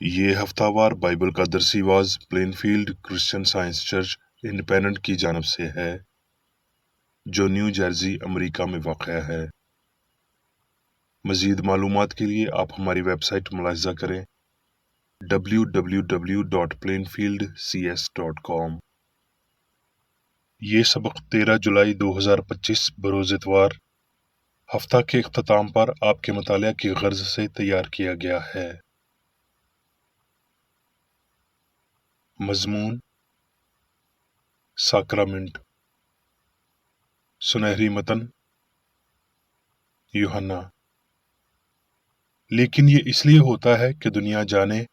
ये हफ्तावार बाइबल का दरसी वाज Plainfield Christian Science Church Independent की जानब से है, जो न्यू जर्सी अमेरिका में वाक़या है। मज़ीद मालूमात के लिए आप हमारी वेबसाइट मुलाहिज़ा करें www.plainfieldcs.com। ये सबक 13 जुलाई 2025 बरोज़ इतवार हफ्ता के इख्तिताम पर आपके मुतालिया की गर्ज से तैयार किया गया है। मज़मून साक्रामेंट। सुनहरी मतन यूहन्ना। लेकिन ये इसलिए होता है कि दुनिया जाने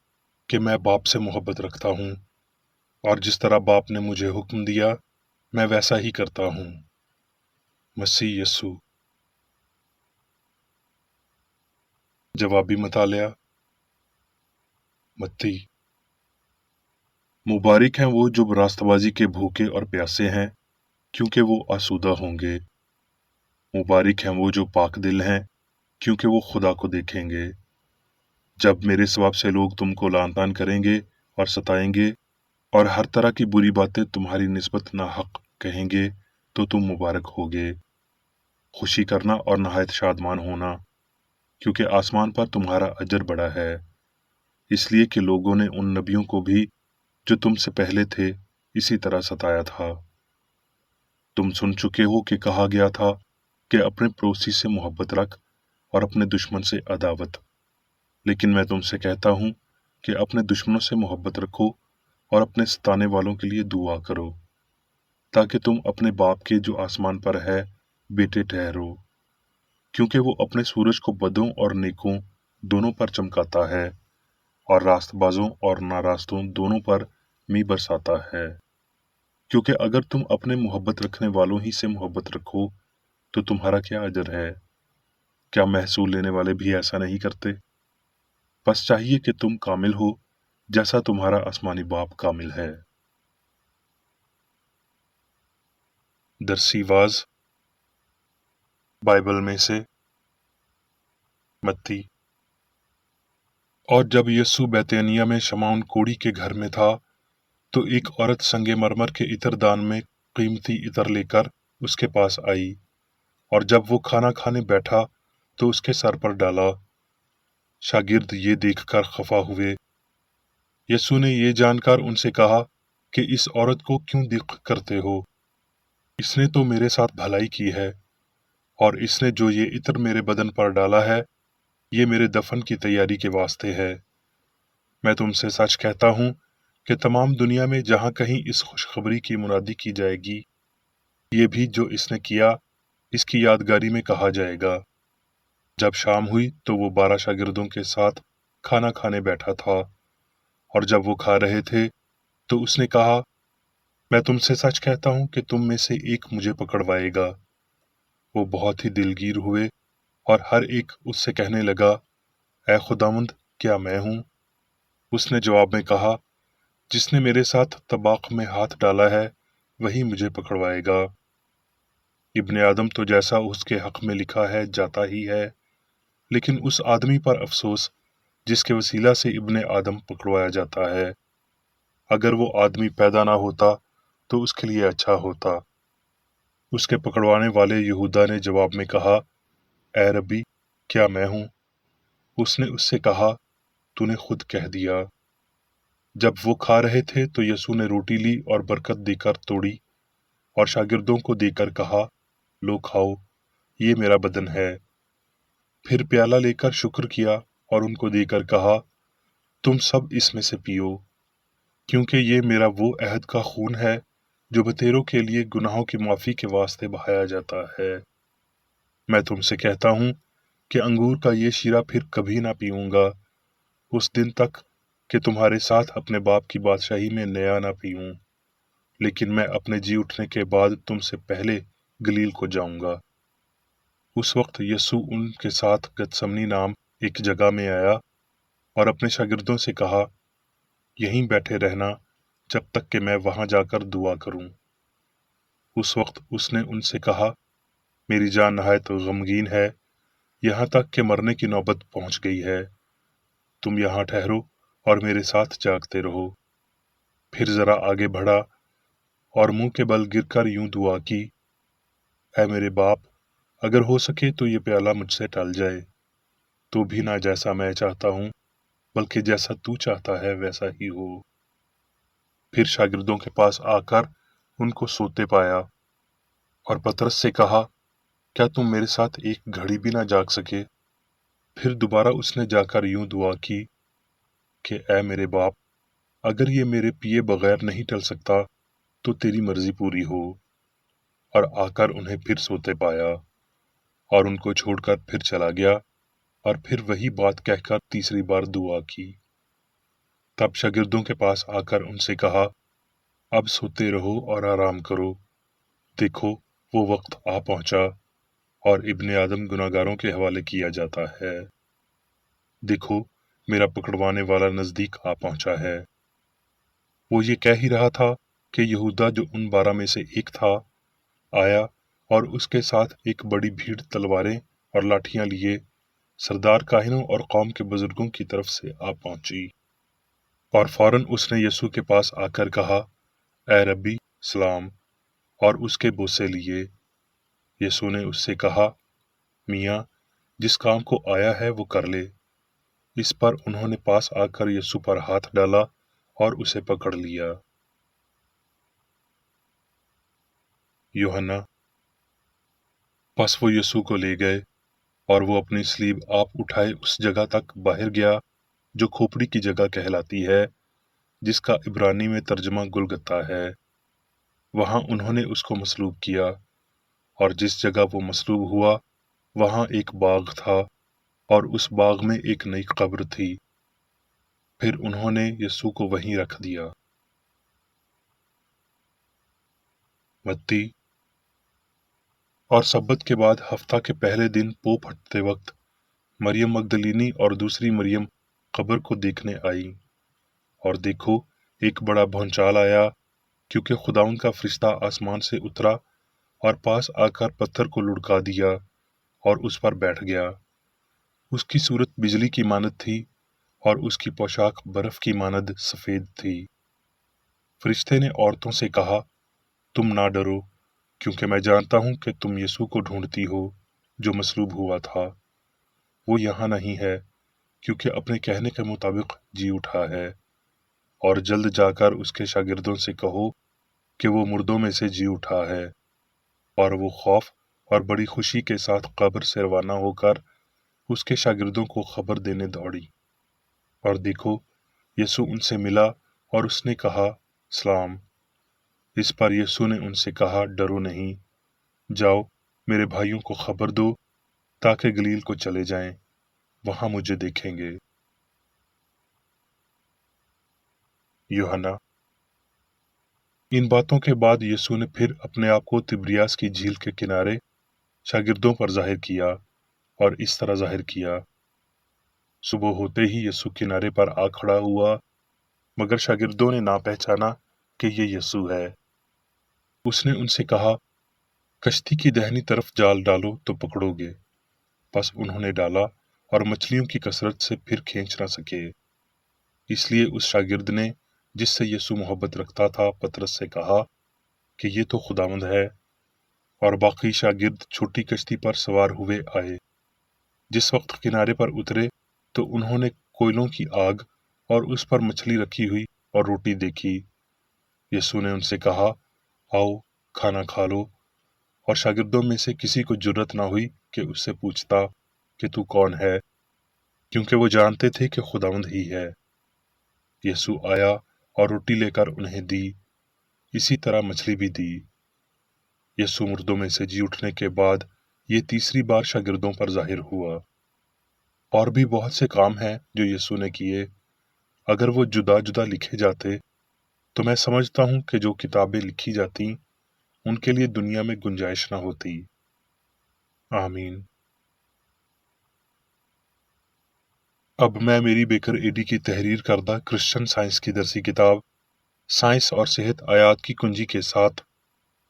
कि मैं बाप से मोहब्बत रखता हूँ, और जिस तरह बाप ने मुझे हुक्म दिया मैं वैसा ही करता हूँ। मसीह यस्सू। जवाबी मतालिया। मत्ती। मुबारक हैं वो जो रास्तबाजी के भूखे और प्यासे हैं, क्योंकि वो आसूदा होंगे। मुबारक हैं वो जो पाक दिल हैं, क्योंकि वो खुदा को देखेंगे। जब मेरे सवाब से लोग तुमको लानतान करेंगे और सताएंगे और हर तरह की बुरी बातें तुम्हारी निस्बत नाहक कहेंगे, तो तुम मुबारक होगे। खुशी करना और नहायत शादमान होना, क्योंकि आसमान पर तुम्हारा अजर बड़ा है, इसलिए कि लोगों ने उन नबियों को भी जो तुमसे पहले थे इसी तरह सताया था। तुम सुन चुके हो कि कहा गया था कि अपने पड़ोसी से मोहब्बत रख और अपने दुश्मन से अदावत। लेकिन मैं तुमसे कहता हूँ कि अपने दुश्मनों से मोहब्बत रखो और अपने सताने वालों के लिए दुआ करो, ताकि तुम अपने बाप के जो आसमान पर है बेटे ठहरो, क्योंकि वो अपने सूरज को बदों और नेकों दोनों पर चमकाता है और रास्तबाजों और नारास्तों दोनों पर मी बरसाता है। क्योंकि अगर तुम अपने मोहब्बत रखने वालों ही से मोहब्बत रखो तो तुम्हारा क्या अजर है? क्या महसूल लेने वाले भी ऐसा नहीं करते? बस चाहिए कि तुम कामिल हो, जैसा तुम्हारा आसमानी बाप कामिल है। दरसी वाज बाइबल में से मत्ती। और जब यस्सु बैतनिय्याह में शमौन कोढ़ी के घर में था, तो एक औरत संगमरमर के इत्रदान में कीमती इत्र लेकर उसके पास आई, और जब वो खाना खाने बैठा तो उसके सर पर डाला। शागिर्द ये देखकर खफा हुए। यस्सु ने ये जानकर उनसे कहा कि इस औरत को क्यों दिक् करते हो? इसने तो मेरे साथ भलाई की है, और इसने जो ये इत्र मेरे बदन पर डाला है, ये मेरे दफन की तैयारी के वास्ते है। मैं तुमसे सच कहता हूँ कि तमाम दुनिया में जहाँ कहीं इस खुशखबरी की मुनादी की जाएगी, ये भी जो इसने किया इसकी यादगारी में कहा जाएगा। जब शाम हुई तो वो 12 शागिर्दों के साथ खाना खाने बैठा था, और जब वो खा रहे थे तो उसने कहा, मैं तुमसे सच कहता हूँ कि तुम में से एक मुझे पकड़वाएगा। वो बहुत ही दिलगीर हुए और हर एक उससे कहने लगा, ऐ खुदावंद, क्या मैं हूँ? उसने जवाब में कहा, जिसने मेरे साथ तबाख में हाथ डाला है वही मुझे पकड़वाएगा। इब्ने आदम तो जैसा उसके हक में लिखा है जाता ही है, लेकिन उस आदमी पर अफसोस जिसके वसीला से इब्ने आदम पकड़वाया जाता है। अगर वो आदमी पैदा ना होता तो उसके लिए अच्छा होता। उसके पकड़वाने वाले यहूदा ने जवाब में कहा, ए रब्बी, क्या मैं हूँ? उसने उससे कहा, तूने खुद कह दिया। जब वो खा रहे थे तो यीशु ने रोटी ली और बरकत देकर तोड़ी और शागिर्दों को देकर कहा, लो खाओ, ये मेरा बदन है। फिर प्याला लेकर शुक्र किया और उनको देकर कहा, तुम सब इसमें से पियो, क्योंकि ये मेरा वो अहद का खून है जो बतेरों के लिए गुनाहों की माफी के वास्ते बहाया जाता है। मैं तुमसे कहता हूँ कि अंगूर का ये शीरा फिर कभी ना पीऊंगा, उस दिन तक कि तुम्हारे साथ अपने बाप की बादशाही में नया ना पीऊं। लेकिन मैं अपने जी उठने के बाद तुमसे पहले गलील को जाऊंगा। उस वक्त यीशु उनके साथ गतसमनी नाम एक जगह में आया और अपने शागिर्दों से कहा, यहीं बैठे रहना जब तक कि मैं वहां जाकर दुआ करूं। उस वक्त उसने उनसे कहा, मेरी जान नहायत गमगीन है, यहाँ तक कि मरने की नौबत पहुंच गई है। तुम यहाँ ठहरो और मेरे साथ जागते रहो। फिर जरा आगे बढ़ा और मुंह के बल गिरकर यूं दुआ की, ऐ मेरे बाप, अगर हो सके तो ये प्याला मुझसे टल जाए, तो भी ना जैसा मैं चाहता हूँ बल्कि जैसा तू चाहता है वैसा ही हो। फिर शागिर्दों के पास आकर उनको सोते पाया और पतरस से कहा, क्या तुम मेरे साथ एक घड़ी भी ना जाग सके? फिर दोबारा उसने जाकर यूं दुआ की कि ऐ मेरे बाप, अगर ये मेरे पिए बगैर नहीं टल सकता तो तेरी मर्जी पूरी हो। और आकर उन्हें फिर सोते पाया और उनको छोड़कर फिर चला गया और फिर वही बात कहकर तीसरी बार दुआ की। तब शागिर्दों के पास आकर उनसे कहा, अब सोते रहो और आराम करो। देखो, वो वक्त आ पहुंचा और इब्ने आदम गुनाहगारों के हवाले किया जाता है। देखो, मेरा पकड़वाने वाला नजदीक आ पहुंचा है। वो ये कह ही रहा था कि यहूदा, जो उन 12 में से एक था, आया और उसके साथ एक बड़ी भीड़ तलवारें और लाठियां लिए सरदार काहिनों और कौम के बुजुर्गों की तरफ से आ पहुंची। और फौरन उसने यीशु के पास आकर कहा, ए रब्बी, सलाम, और उसके बोसे लिए। यीशु ने उससे कहा, मियाँ, जिस काम को आया है वो कर ले। इस पर उन्होंने पास आकर यीशु पर हाथ डाला और उसे पकड़ लिया। यूहन्ना। बस वो यीशु को ले गए और वो अपनी स्लीब आप उठाए उस जगह तक बाहर गया जो खोपड़ी की जगह कहलाती है, जिसका इब्रानी में तर्जमा गुलगता है। वहां उन्होंने उसको मसलूब किया और जिस जगह वो मसलूब हुआ वहां एक बाग था और उस बाग में एक नई कब्र थी। फिर उन्होंने यीशु को वहीं रख दिया। मत्ती। और सब्बत के बाद हफ्ता के पहले दिन पो फटते वक्त मरियम मगदलीनी और दूसरी मरियम कब्र को देखने आई। और देखो, एक बड़ा भौंचाल आया, क्योंकि खुदाउन का फरिश्ता आसमान से उतरा और पास आकर पत्थर को लुढ़का दिया और उस पर बैठ गया। उसकी सूरत बिजली की मानद थी और उसकी पोशाक बर्फ की मानद सफेद थी। फरिश्ते ने औरतों से कहा, तुम ना डरो, क्योंकि मैं जानता हूं कि तुम यीशु को ढूंढती हो जो मसलूब हुआ था। वो यहाँ नहीं है, क्योंकि अपने कहने के मुताबिक जी उठा है। और जल्द जाकर उसके शागिर्दों से कहो कि वो मुर्दों में से जी उठा है। और वो खौफ और बड़ी खुशी के साथ कब्र से रवाना होकर उसके शागिर्दों को खबर देने दौड़ी। और देखो, यीशु उनसे मिला और उसने कहा, सलाम। इस पर यीशु ने उनसे कहा, डरो नहीं, जाओ, मेरे भाइयों को खबर दो ताकि गलील को चले जाएं, वहां मुझे देखेंगे। यूहन्ना। इन बातों के बाद यीशु ने फिर अपने आप को तिब्रियास की झील के किनारे शागिर्दों पर जाहिर किया और इस तरह जाहिर किया। सुबह होते ही यीशु किनारे पर आ खड़ा हुआ, मगर शागिर्दों ने ना पहचाना कि ये यीशु है। उसने उनसे कहा, कश्ती की दाहिनी तरफ जाल डालो तो पकड़ोगे। बस उन्होंने डाला और मछलियों की कसरत से फिर खींच न सके। इसलिए उस शागिर्द ने, जिससे यीशु मोहब्बत रखता था, पतरस से कहा कि ये तो खुदावंद है। और बाकी शागिर्द छोटी कश्ती पर सवार हुए आए। जिस वक्त किनारे पर उतरे तो उन्होंने कोयलों की आग और उस पर मछली रखी हुई और रोटी देखी। यीशु ने उनसे कहा, आओ, खाना खा लो। और शागिर्दों में से किसी को जुर्रत ना हुई कि उससे पूछता कि तू कौन है, क्योंकि वो जानते थे कि खुदावंद ही है। यीशु आया और रोटी लेकर उन्हें दी, इसी तरह मछली भी दी। यीशु मुर्दों में से जी उठने के बाद ये तीसरी बार शागिर्दों पर जाहिर हुआ। और भी बहुत से काम हैं जो यीशु ने किए। अगर वो जुदा जुदा लिखे जाते तो मैं समझता हूँ कि जो किताबें लिखी जाती उनके लिए दुनिया में गुंजाइश न होती। आमीन। अब मैं मेरी बेकर एडी की तहरीर करदा क्रिश्चियन साइंस की दरसी किताब साइंस और सेहत आयात की कुंजी के साथ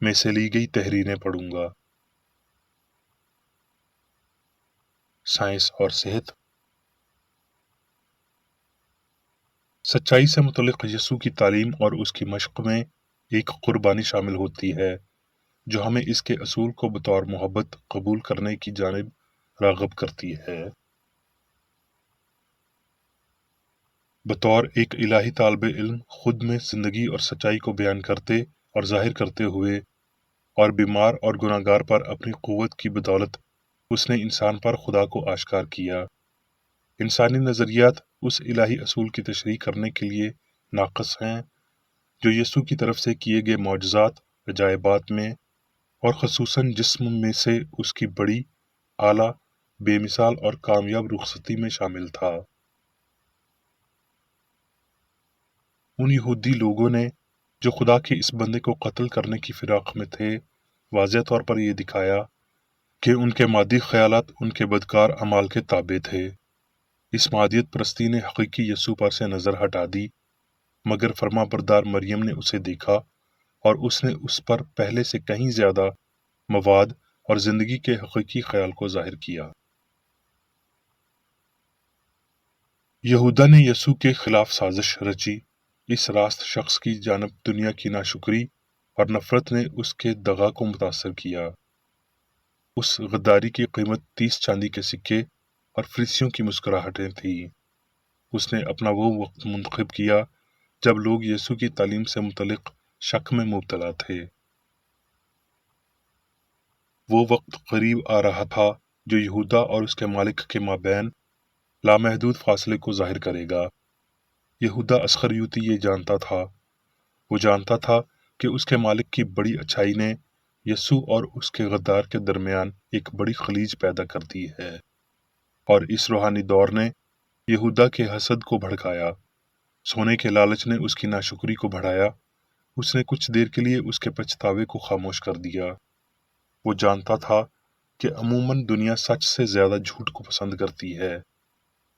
में से ली गई तहरीरें पढ़ूंगा। साइंस और सेहत। सच्चाई से मुतल्लिक़ यीशु की तालीम और उसकी मशक़ में एक कुर्बानी शामिल होती है, जो हमें इसके असूल को बतौर मोहब्बत कबूल करने की जानिब राग़िब करती है। बतौर एक इलाही तालिब इल्म खुद में ज़िंदगी और सच्चाई को बयान करते और ज़ाहिर करते हुए और बीमार और गुनाहगार पर अपनी क़ुव्वत की बदौलत उसने इंसान पर खुदा को आश्कार किया। इंसानी नज़रियात उस इलाही असूल की तशरीह करने के लिए नाक़िस हैं, जो यीशु की तरफ से किए गए मौजज़ात, अजायबात में और ख़ुसूसन जिस्म में से उसकी बड़ी, आला, बेमिसाल और कामयाब रुख़सती में शामिल था। उन यहूदी लोगों ने, जो खुदा के इस बंदे को कत्ल करने की फिराक में थे, वाज़ेह तौर पर यह दिखाया कि उनके मादी ख़यालात उनके बदकार अमाल के ताबे थे। इस मादियत परस्ती ने हकीकी यीशु पर से नज़र हटा दी, मगर फर्माबरदार मरियम ने उसे देखा और उसने उस पर पहले से कहीं ज़्यादा मवाद और ज़िंदगी के हकीकी ख्याल को ज़ाहिर किया। यहूदा ने यीशु के खिलाफ साजिश रची। इस रास्त शख्स की जानब दुनिया की नाशुक्री और नफरत ने उसके दगा को मुतासर किया। उस गद्दारी की कीमत 30 चांदी के सिक्के और फरीसियों की मुस्कुराहटें थी। उसने अपना वो वक्त मुंतखब किया जब लोग यीशु की तालीम से मुतल्लिक शक में मुब्तला थे। वो वक्त करीब आ रहा था जो यहूदा और उसके मालिक के माबैन लामहदूद फासले को जाहिर करेगा। यहूदा अस्खरियोती ये जानता था। वो जानता था कि उसके मालिक की बड़ी अच्छाई ने यीशु और उसके गद्दार के दरमियान एक बड़ी खलीज पैदा कर दी है, और इस रूहानी दौर ने यहूदा के हसद को भड़काया। सोने के लालच ने उसकी नाशुक्री को बढ़ाया। उसने कुछ देर के लिए उसके पछतावे को खामोश कर दिया। वो जानता था कि अमूमन दुनिया सच से ज्यादा झूठ को पसंद करती है,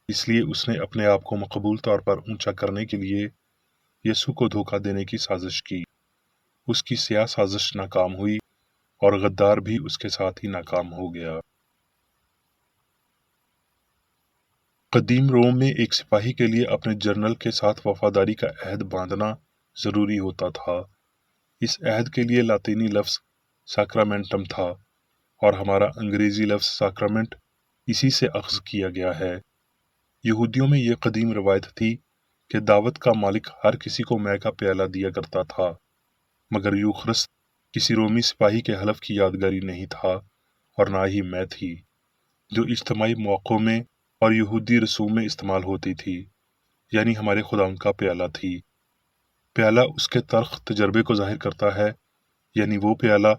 इसलिए उसने अपने आप को मकबूल तौर पर ऊंचा करने के लिए यीशु को धोखा देने की साजिश की। उसकी स्याह साजिश नाकाम हुई और गद्दार भी उसके साथ ही नाकाम हो गया। कदीम रोम में एक सिपाही के लिए अपने जनरल के साथ वफादारी का अहद बांधना जरूरी होता था। इस अहद के लिए लातीनी लफ्ज सैक्रामेंटम था, और हमारा अंग्रेजी लफ्ज सैक्रामेंट इसी से अख्ज़ किया गया है। यहूदियों में यह कदीम रवायत थी कि दावत का मालिक हर किसी को मै का प्याला दिया करता था, मगर यूखरस किसी रोमी सिपाही के हलफ की यादगारी नहीं था, और ना ही मै थी, जो इज्तिमाई मौक़ों में और यहूदी रसूम में इस्तेमाल होती थी, यानी हमारे खुदावंद का प्याला थी। प्याला उसके तल्ख तजर्बे को जाहिर करता है, यानी वो प्याला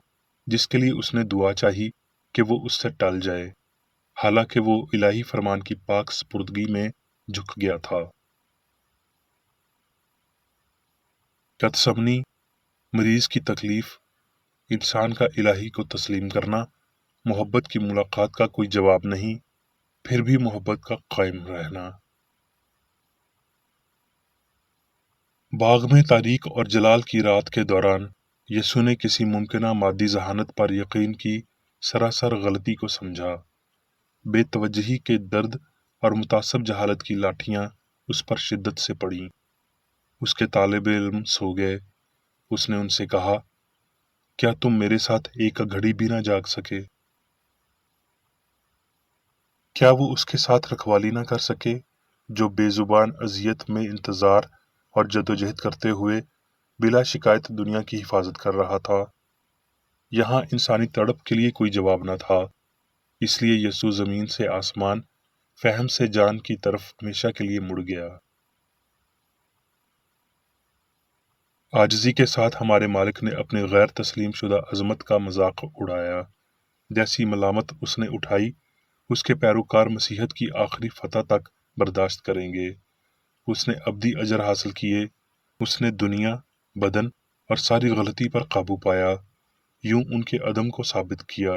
जिसके लिए उसने दुआ चाही कि वो उससे टल जाए, हालांकि वो इलाही फरमान की पाक सपुर्दगी में झुक गया था। गतसमनी, मरीज की तकलीफ, इंसान का इलाही को तस्लीम करना, मोहब्बत की मुलाकात का कोई जवाब नहीं, फिर भी मोहब्बत का कायम रहना। बाग में तारीक और जलाल की रात के दौरान यीशु ने किसी मुमकिना मादी जहानत पर यकीन की सरासर गलती को समझा। बेतवज्जही के दर्द और मुतासब जहालत की लाठियां उस पर शिद्दत से पड़ीं। उसके तालिब इल्म सो गए। उसने उनसे कहा, क्या तुम मेरे साथ एक घड़ी भी ना जाग सके? क्या वो उसके साथ रखवाली ना कर सके, जो बेजुबान अजियत में इंतजार और जदोजहद करते हुए बिला शिकायत दुनिया की हिफाजत कर रहा था। यहाँ इंसानी तड़प के लिए कोई जवाब न था, इसलिए यीशु जमीन से आसमान, फहम से जान की तरफ हमेशा के लिए मुड़ गया। आजिज़ी के साथ हमारे मालिक ने अपने गैर तस्लीम शुदा अजमत का मजाक उड़ाया। जैसी मलामत उसने उठाई, उसके पैरोकार मसीहत की आखिरी फतह तक बर्दाश्त करेंगे। उसने अब्दी अजर हासिल किए। उसने दुनिया, बदन और सारी गलती पर काबू पाया, यूं उनके अदम को साबित किया।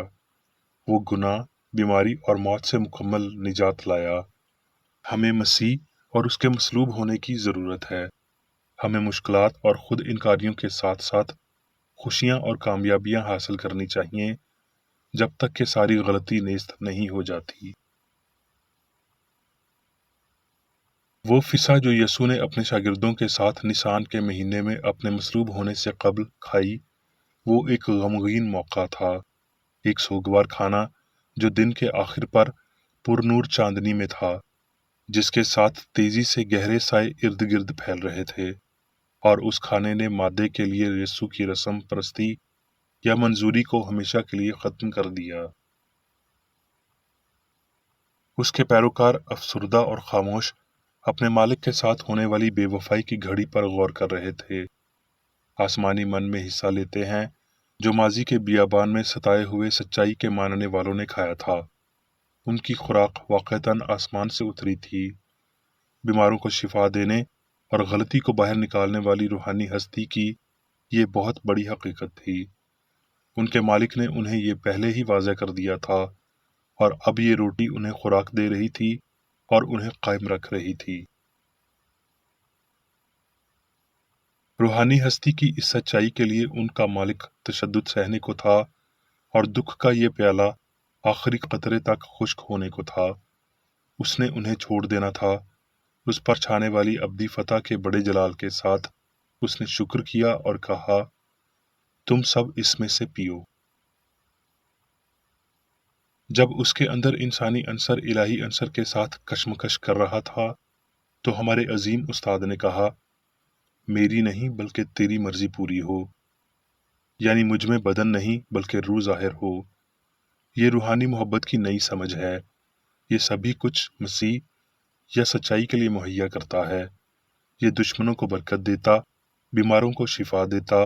वो गुनाह, बीमारी और मौत से मुकम्मल निजात लाया। हमें मसीह और उसके मसलूब होने की ज़रूरत है। हमें मुश्किलात और खुद इनकारियों के साथ साथ खुशियाँ और कामयाबियाँ हासिल करनी चाहिए, जब तक कि सारी गलती नेस्त नहीं हो जाती। وہ فضا جو یسوع نے اپنے شاگردوں کے ساتھ نسان کے مہینے میں اپنے مصلوب ہونے سے قبل کھائی، وہ ایک غمگین موقع تھا، ایک سوگوار کھانا جو دن کے آخر پر پر نور چاندنی میں تھا، جس کے ساتھ تیزی سے گہرے سائے ارد گرد پھیل رہے تھے، اور اس کھانے نے مادے کے لیے یسوع کی رسم پرستی یا منظوری کو ہمیشہ کے لیے ختم کر دیا۔ اس کے پیروکار افسردہ اور خاموش اپنے مالک کے ساتھ ہونے والی بے وفائی کی گھڑی پر غور کر رہے تھے۔ آسمانی من میں حصہ لیتے ہیں جو ماضی کے بیابان میں ستائے ہوئے سچائی کے ماننے والوں نے کھایا تھا۔ ان کی خوراک واقعتاً آسمان سے اتری تھی، بیماروں کو شفا دینے اور غلطی کو باہر نکالنے والی روحانی ہستی کی یہ بہت بڑی حقیقت تھی۔ ان کے مالک نے انہیں یہ پہلے ہی واضح کر دیا تھا، اور اب یہ روٹی انہیں خوراک دے رہی تھی اور انہیں قائم رکھ رہی تھی۔ روحانی ہستی کی اس سچائی کے لیے ان کا مالک تشدد سہنے کو تھا، اور دکھ کا یہ پیالہ آخری قطرے تک خشک ہونے کو تھا۔ اس نے انہیں چھوڑ دینا تھا۔ اس پر چھانے والی ابدی فتح کے بڑے جلال کے ساتھ اس نے شکر کیا اور کہا، تم سب اس میں سے پیو۔ جب اس کے اندر انسانی عنصر الہی عنصر کے ساتھ کشمکش کر رہا تھا تو ہمارے عظیم استاد نے کہا، میری نہیں بلکہ تیری مرضی پوری ہو، یعنی مجھ میں بدن نہیں بلکہ روح ظاہر ہو۔ یہ روحانی محبت کی نئی سمجھ ہے۔ یہ سبھی کچھ مسیح یا سچائی کے لیے مہیا کرتا ہے۔ یہ دشمنوں کو برکت دیتا، بیماروں کو شفا دیتا،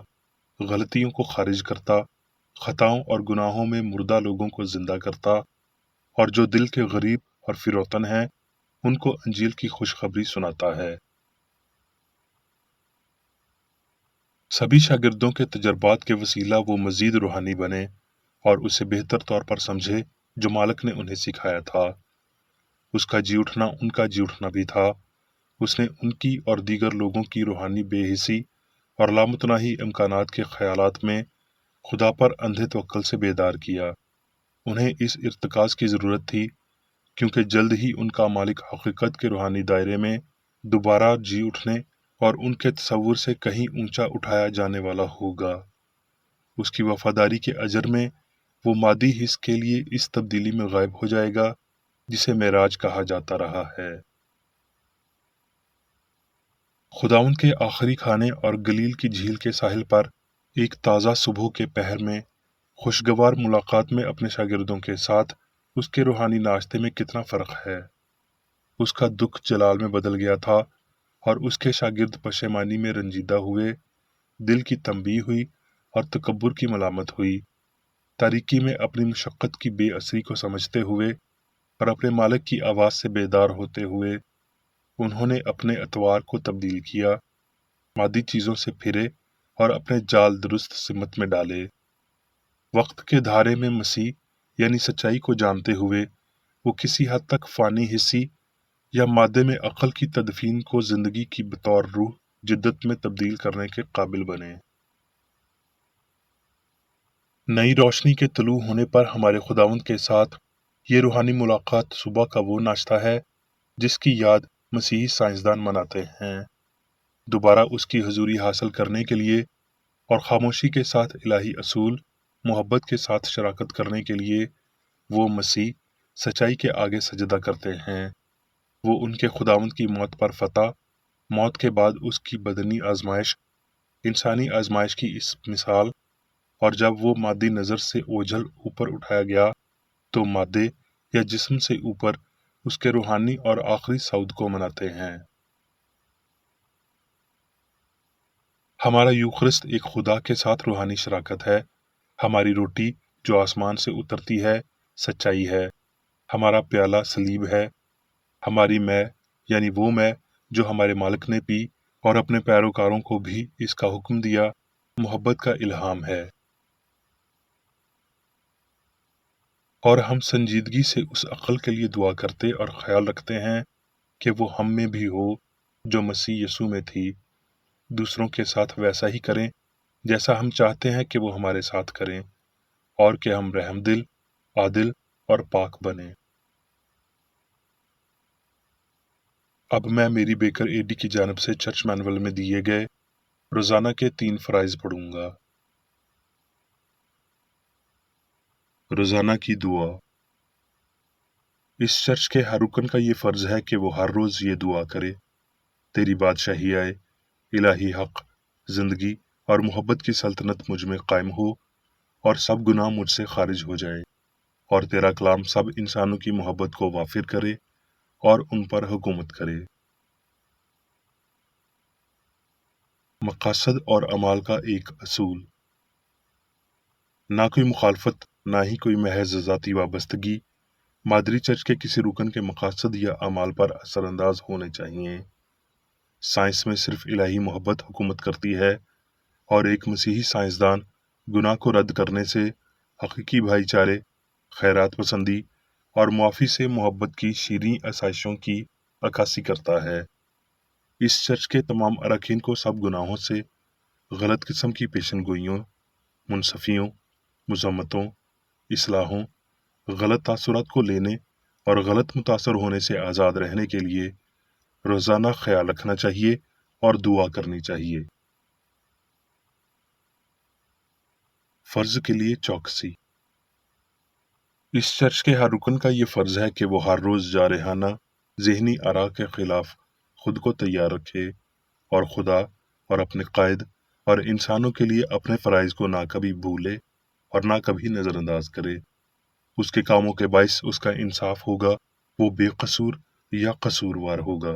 غلطیوں کو خارج کرتا، خطاؤں اور گناہوں میں مردہ لوگوں کو زندہ کرتا، اور جو دل کے غریب اور فروتن ہیں ان کو انجیل کی خوشخبری سناتا ہے۔ سبھی شاگردوں کے تجربات کے وسیلہ وہ مزید روحانی بنے اور اسے بہتر طور پر سمجھے جو مالک نے انہیں سکھایا تھا۔ اس کا جی اٹھنا ان کا جی اٹھنا بھی تھا۔ اس نے ان کی اور دیگر لوگوں کی روحانی بے حسی اور لامتناہی امکانات کے خیالات میں خدا پر اندھے توکل سے بیدار کیا۔ انہیں اس ارتکاز کی ضرورت تھی کیونکہ جلد ہی ان کا مالک حقیقت کے روحانی دائرے میں دوبارہ جی اٹھنے اور ان کے تصور سے کہیں اونچا اٹھایا جانے والا ہوگا۔ اس کی وفاداری کے اجر میں وہ مادی حص کے لیے اس تبدیلی میں غائب ہو جائے گا جسے معراج کہا جاتا رہا ہے۔ خداوند کے آخری کھانے اور گلیل کی جھیل کے ساحل پر ایک تازہ صبح کے پہر میں خوشگوار ملاقات میں اپنے شاگردوں کے ساتھ اس کے روحانی ناشتے میں کتنا فرق ہے۔ اس کا دکھ جلال میں بدل گیا تھا اور اس کے شاگرد پشیمانی میں رنجیدہ ہوئے، دل کی تنبیہ ہوئی اور تکبر کی ملامت ہوئی۔ تاریکی میں اپنی مشقت کی بے اثری کو سمجھتے ہوئے اور اپنے مالک کی آواز سے بیدار ہوتے ہوئے انہوں نے اپنے اطوار کو تبدیل کیا، مادی چیزوں سے پھرے اور اپنے جال درست سمت میں ڈالے۔ وقت کے دھارے میں مسیح یعنی سچائی کو جانتے ہوئے وہ کسی حد تک فانی حصی یا مادے میں عقل کی تدفین کو زندگی کی بطور روح جدت میں تبدیل کرنے کے قابل بنے۔ نئی روشنی کے طلوع ہونے پر ہمارے خداوند کے ساتھ یہ روحانی ملاقات صبح کا وہ ناشتہ ہے جس کی یاد مسیحی سائنسدان مناتے ہیں۔ دوبارہ اس کی حضوری حاصل کرنے کے لیے اور خاموشی کے ساتھ الہی اصول محبت کے ساتھ شراکت کرنے کے لیے وہ مسیح سچائی کے آگے سجدہ کرتے ہیں۔ وہ ان کے خداوند کی موت پر فتح، موت کے بعد اس کی بدنی آزمائش، انسانی آزمائش کی اس مثال، اور جب وہ مادی نظر سے اوجھل اوپر اٹھایا گیا تو مادے یا جسم سے اوپر اس کے روحانی اور آخری صعود کو مناتے ہیں۔ ہمارا یوخرست ایک خدا کے ساتھ روحانی شراکت ہے۔ ہماری روٹی جو آسمان سے اترتی ہے سچائی ہے۔ ہمارا پیالہ صلیب ہے۔ ہماری میں یعنی وہ میں جو ہمارے مالک نے پی اور اپنے پیروکاروں کو بھی اس کا حکم دیا، محبت کا الہام ہے۔ اور ہم سنجیدگی سے اس عقل کے لیے دعا کرتے اور خیال رکھتے ہیں کہ وہ ہم میں بھی ہو جو مسیح یسوع میں تھی، دوسروں کے ساتھ ویسا ہی کریں جیسا ہم چاہتے ہیں کہ وہ ہمارے ساتھ کریں، اور کہ ہم رحم دل، عادل اور پاک بنیں۔ اب میں میری بیکر ایڈی کی جانب سے چرچ مینول میں دیے گئے روزانہ کے 3 فرائض پڑھوں گا۔ روزانہ کی دعا۔ اس چرچ کے ہر رکن کا یہ فرض ہے کہ وہ ہر روز یہ دعا کرے: تیری بادشاہی آئے، الہی حق، زندگی اور محبت کی سلطنت مجھ میں قائم ہو، اور سب گناہ مجھ سے خارج ہو جائے، اور تیرا کلام سب انسانوں کی محبت کو وافر کرے اور ان پر حکومت کرے۔ مقاصد اور اعمال کا ایک اصول۔ نہ کوئی مخالفت، نہ ہی کوئی محض ذاتی وابستگی مادری چرچ کے کسی رکن کے مقاصد یا اعمال پر اثر انداز ہونے چاہیے۔ سائنس میں صرف الہی محبت حکومت کرتی ہے، اور ایک مسیحی سائنسدان گناہ کو رد کرنے سے حقیقی بھائی چارے، خیرات پسندی اور معافی سے محبت کی شیریں آسائشوں کی عکاسی کرتا ہے۔ اس چرچ کے تمام اراکین کو سب گناہوں سے، غلط قسم کی پیشن گوئیوں، منصفیوں، مذمتوں، اصلاحوں، غلط تاثرات کو لینے اور غلط متاثر ہونے سے آزاد رہنے کے لیے روزانہ خیال رکھنا چاہیے اور دعا کرنی چاہیے۔ فرض کے لیے چوکسی۔ اس چرچ کے ہر رکن کا یہ فرض ہے کہ وہ ہر روز جارحانہ ذہنی آراء کے خلاف خود کو تیار رکھے، اور خدا اور اپنے قائد اور انسانوں کے لیے اپنے فرائض کو نہ کبھی بھولے اور نہ کبھی نظر انداز کرے۔ اس کے کاموں کے باعث اس کا انصاف ہوگا، وہ بے قصور یا قصوروار ہوگا۔